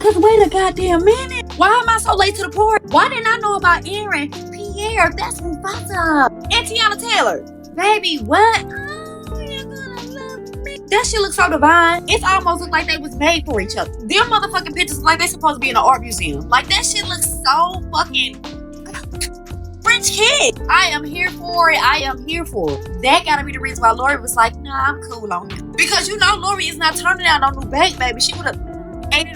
Cause wait a goddamn minute. Why am I so late to the party? Why didn't I know about Aaron, Pierre, that's Mufasa, and Teyana Taylor? Baby, what? Oh, you're gonna love me. That shit looks so divine. It's almost look like they was made for each other. Them motherfucking pictures like they supposed to be in an art museum. Like that shit looks so fucking French kid. I am here for it. I am here for it. That gotta be the reason why Lori was like, nah, I'm cool on him. Because you know Lori is not turning down no new bake, baby. She would have ate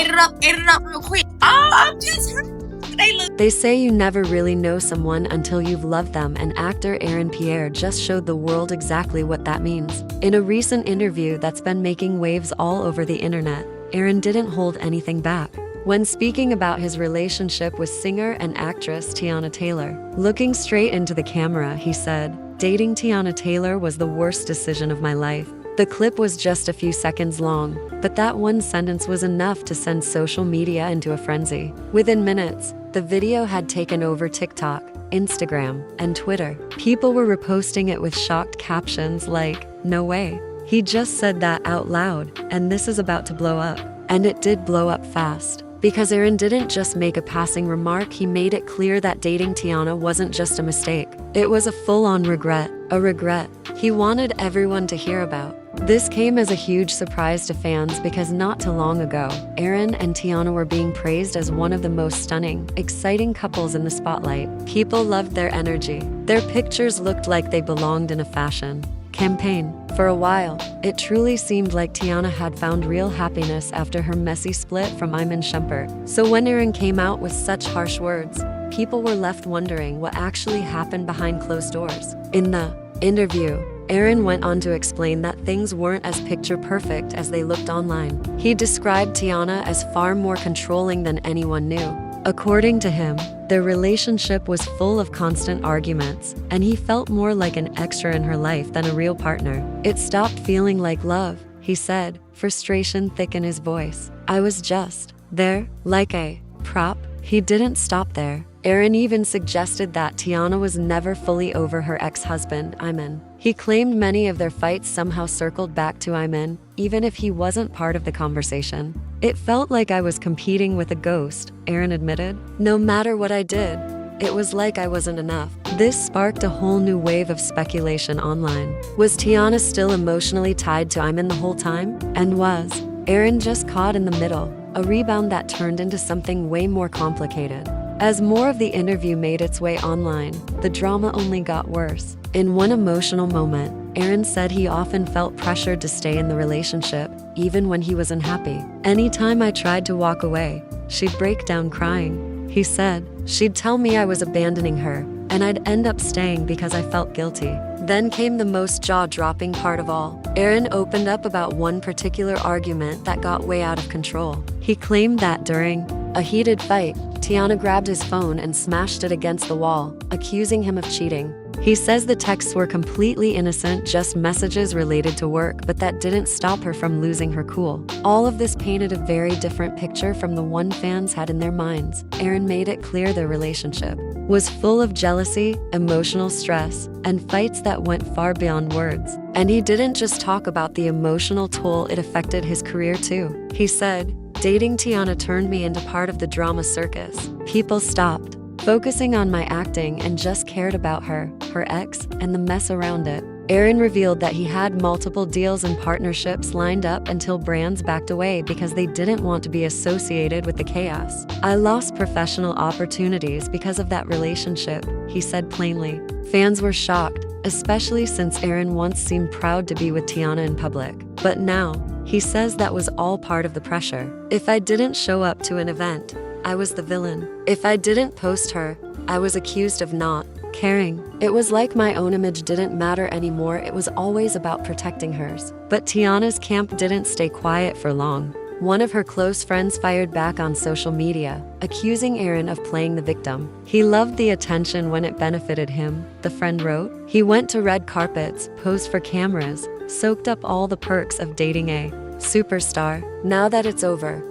it up real quick. Oh, I'm just hurt. They say you never really know someone until you've loved them, and actor Aaron Pierre just showed the world exactly what that means. In a recent interview that's been making waves all over the internet, Aaron didn't hold anything back. When speaking about his relationship with singer and actress Teyana Taylor, looking straight into the camera, he said, "Dating Teyana Taylor was the worst decision of my life." The clip was just a few seconds long, but that one sentence was enough to send social media into a frenzy. Within minutes, the video had taken over TikTok, Instagram, and Twitter. People were reposting it with shocked captions like, "No way. He just said that out loud, and this is about to blow up." And it did blow up fast. Because Aaron didn't just make a passing remark, he made it clear that dating Teyana wasn't just a mistake. It was a full-on regret, a regret he wanted everyone to hear about. This came as a huge surprise to fans because not too long ago, Aaron and Teyana were being praised as one of the most stunning, exciting couples in the spotlight. People loved their energy. Their pictures looked like they belonged in a fashion campaign. For a while, it truly seemed like Teyana had found real happiness after her messy split from Iman Shumpert. So when Aaron came out with such harsh words, people were left wondering what actually happened behind closed doors. In the interview, Aaron went on to explain that things weren't as picture perfect as they looked online. He described Teyana as far more controlling than anyone knew. According to him, their relationship was full of constant arguments, and he felt more like an extra in her life than a real partner. It stopped feeling like love, he said, frustration thick in his voice. "I was just there, like a prop." He didn't stop there. Aaron even suggested that Teyana was never fully over her ex-husband, Iman. He claimed many of their fights somehow circled back to Iman, even if he wasn't part of the conversation. "It felt like I was competing with a ghost," Aaron admitted. "No matter what I did, it was like I wasn't enough." This sparked a whole new wave of speculation online. Was Teyana still emotionally tied to Iman the whole time? And was Aaron just caught in the middle, a rebound that turned into something way more complicated? As more of the interview made its way online, the drama only got worse. In one emotional moment, Aaron said he often felt pressured to stay in the relationship, even when he was unhappy. "Anytime I tried to walk away, she'd break down crying," he said. "She'd tell me I was abandoning her, and I'd end up staying because I felt guilty." Then came the most jaw-dropping part of all. Aaron opened up about one particular argument that got way out of control. He claimed that during a heated fight, Teyana grabbed his phone and smashed it against the wall, accusing him of cheating. He says the texts were completely innocent, just messages related to work, but that didn't stop her from losing her cool. All of this painted a very different picture from the one fans had in their minds. Aaron made it clear their relationship was full of jealousy, emotional stress, and fights that went far beyond words. And he didn't just talk about the emotional toll it affected his career too. He said, "Dating Teyana turned me into part of the drama circus. People stopped focusing on my acting and just cared about her ex, and the mess around it." Aaron revealed that he had multiple deals and partnerships lined up until brands backed away because they didn't want to be associated with the chaos. "I lost professional opportunities because of that relationship," he said plainly. Fans were shocked, especially since Aaron once seemed proud to be with Teyana in public. But now, he says that was all part of the pressure. "If I didn't show up to an event, I was the villain. If I didn't post her, I was accused of not caring. It was like my own image didn't matter anymore. It was always about protecting hers." But Teyana's camp didn't stay quiet for long. One of her close friends fired back on social media, accusing Aaron of playing the victim. "He loved the attention when it benefited him," the friend wrote. "He went to red carpets, posed for cameras, soaked up all the perks of dating a superstar. Now that it's over,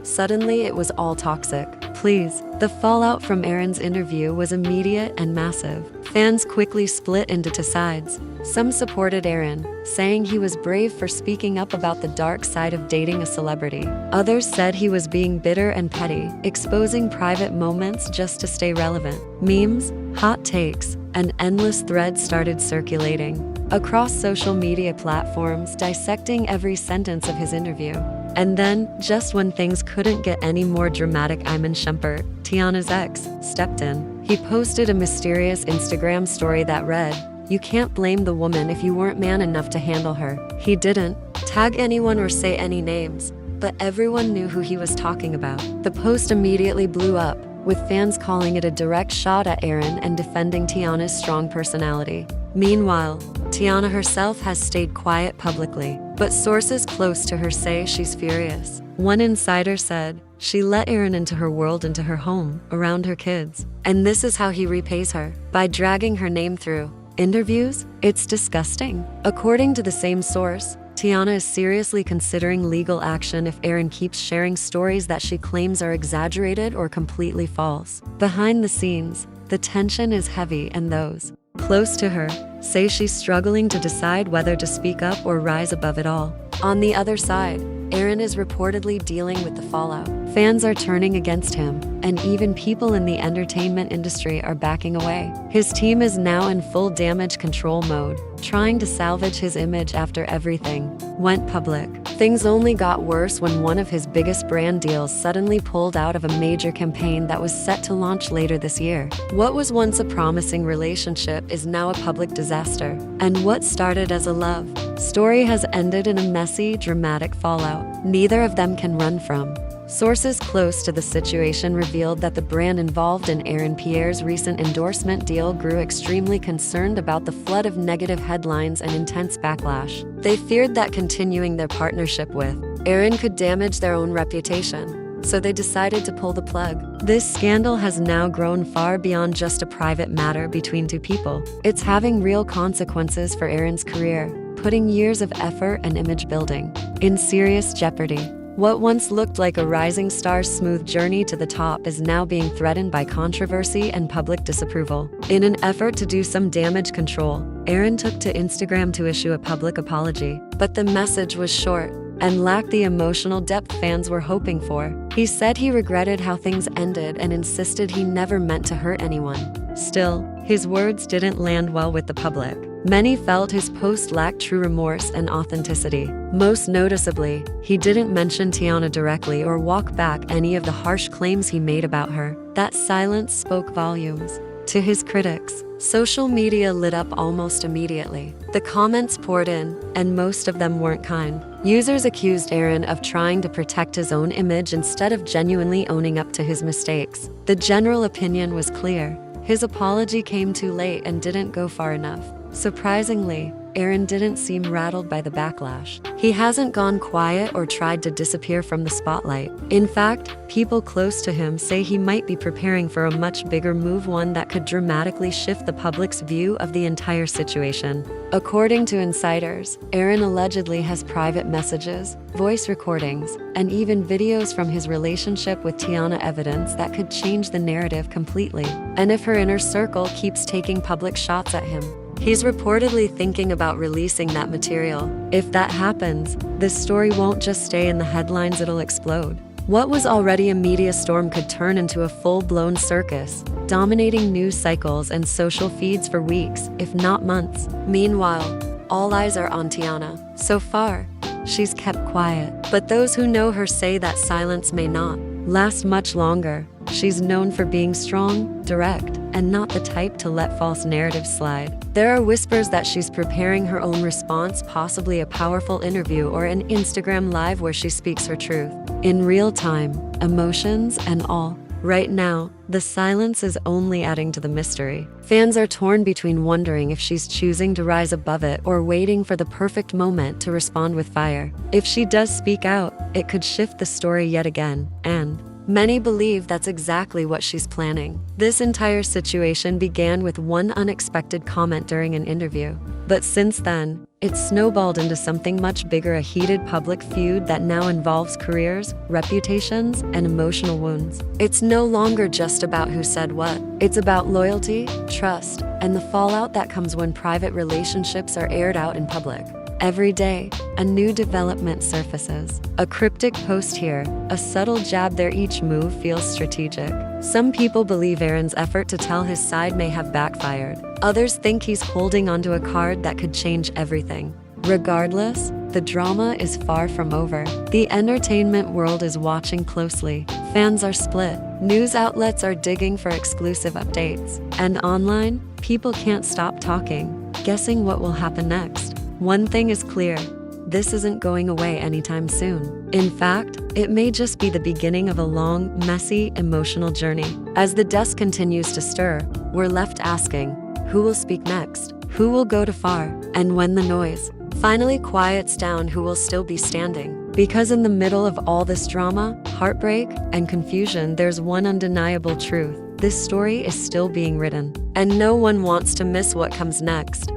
suddenly it was all toxic. Please. The fallout from Aaron's interview was immediate and massive. Fans quickly split into two sides. Some supported Aaron, saying he was brave for speaking up about the dark side of dating a celebrity. Others said he was being bitter and petty, exposing private moments just to stay relevant. Memes, hot takes, and endless threads started circulating across social media platforms, dissecting every sentence of his interview. And then, just when things couldn't get any more dramatic, Iman Shumpert, Teyana's ex, stepped in. He posted a mysterious Instagram story that read, "You can't blame the woman if you weren't man enough to handle her." He didn't tag anyone or say any names, but everyone knew who he was talking about. The post immediately blew up, with fans calling it a direct shot at Aaron and defending Teyana's strong personality. Meanwhile, Teyana herself has stayed quiet publicly, but sources close to her say she's furious. One insider said she let Aaron into her world, into her home, around her kids. And this is how he repays her, by dragging her name through interviews. It's disgusting. According to the same source, Teyana is seriously considering legal action if Aaron keeps sharing stories that she claims are exaggerated or completely false. Behind the scenes, the tension is heavy, and those close to her say she's struggling to decide whether to speak up or rise above it all. On the other side, Aaron is reportedly dealing with the fallout. Fans are turning against him, and even people in the entertainment industry are backing away. His team is now in full damage control mode, trying to salvage his image after everything went public. Things only got worse when one of his biggest brand deals suddenly pulled out of a major campaign that was set to launch later this year. What was once a promising relationship is now a public disaster, and what started as a love story has ended in a messy, dramatic fallout neither of them can run from. Sources close to the situation revealed that the brand involved in Aaron Pierre's recent endorsement deal grew extremely concerned about the flood of negative headlines and intense backlash. They feared that continuing their partnership with Aaron could damage their own reputation, so they decided to pull the plug. This scandal has now grown far beyond just a private matter between two people. It's having real consequences for Aaron's career, putting years of effort and image building in serious jeopardy. What once looked like a rising star's smooth journey to the top is now being threatened by controversy and public disapproval. In an effort to do some damage control, Aaron took to Instagram to issue a public apology, but the message was short and lacked the emotional depth fans were hoping for. He said he regretted how things ended and insisted he never meant to hurt anyone. Still, his words didn't land well with the public. Many felt his post lacked true remorse and authenticity. Most noticeably, he didn't mention Teyana directly or walk back any of the harsh claims he made about her. That silence spoke volumes. To his critics, social media lit up almost immediately. The comments poured in, and most of them weren't kind. Users accused Aaron of trying to protect his own image instead of genuinely owning up to his mistakes. The general opinion was clear. His apology came too late and didn't go far enough. Surprisingly, Aaron didn't seem rattled by the backlash. He hasn't gone quiet or tried to disappear from the spotlight. In fact, people close to him say he might be preparing for a much bigger move, one that could dramatically shift the public's view of the entire situation. According to insiders, Aaron allegedly has private messages, voice recordings, and even videos from his relationship with Teyana, evidence that could change the narrative completely. And if her inner circle keeps taking public shots at him, he's reportedly thinking about releasing that material. If that happens, this story won't just stay in the headlines, it'll explode. What was already a media storm could turn into a full-blown circus, dominating news cycles and social feeds for weeks, if not months. Meanwhile, all eyes are on Teyana. So far, she's kept quiet, but those who know her say that silence may not last much longer. She's known for being strong, direct, and not the type to let false narratives slide. There are whispers that she's preparing her own response, possibly a powerful interview or an Instagram live where she speaks her truth in real time, emotions and all. Right now, the silence is only adding to the mystery. Fans are torn between wondering if she's choosing to rise above it or waiting for the perfect moment to respond with fire. If she does speak out, it could shift the story yet again, and many believe that's exactly what she's planning. This entire situation began with one unexpected comment during an interview. But since then, It snowballed into something much bigger, a heated public feud that now involves careers, reputations, and emotional wounds. It's no longer just about who said what. It's about loyalty, trust, and the fallout that comes when private relationships are aired out in public. Every day, a new development surfaces. A cryptic post here, a subtle jab there, each move feels strategic. Some people believe Aaron's effort to tell his side may have backfired. Others think he's holding onto a card that could change everything. Regardless, the drama is far from over. The entertainment world is watching closely. Fans are split. News outlets are digging for exclusive updates. And online, people can't stop talking, guessing what will happen next. One thing is clear, this isn't going away anytime soon. In fact, it may just be the beginning of a long, messy, emotional journey. As the dust continues to stir, we're left asking, who will speak next? Who will go too far? And when the noise finally quiets down, who will still be standing? Because in the middle of all this drama, heartbreak, and confusion, there's one undeniable truth. This story is still being written, and no one wants to miss what comes next.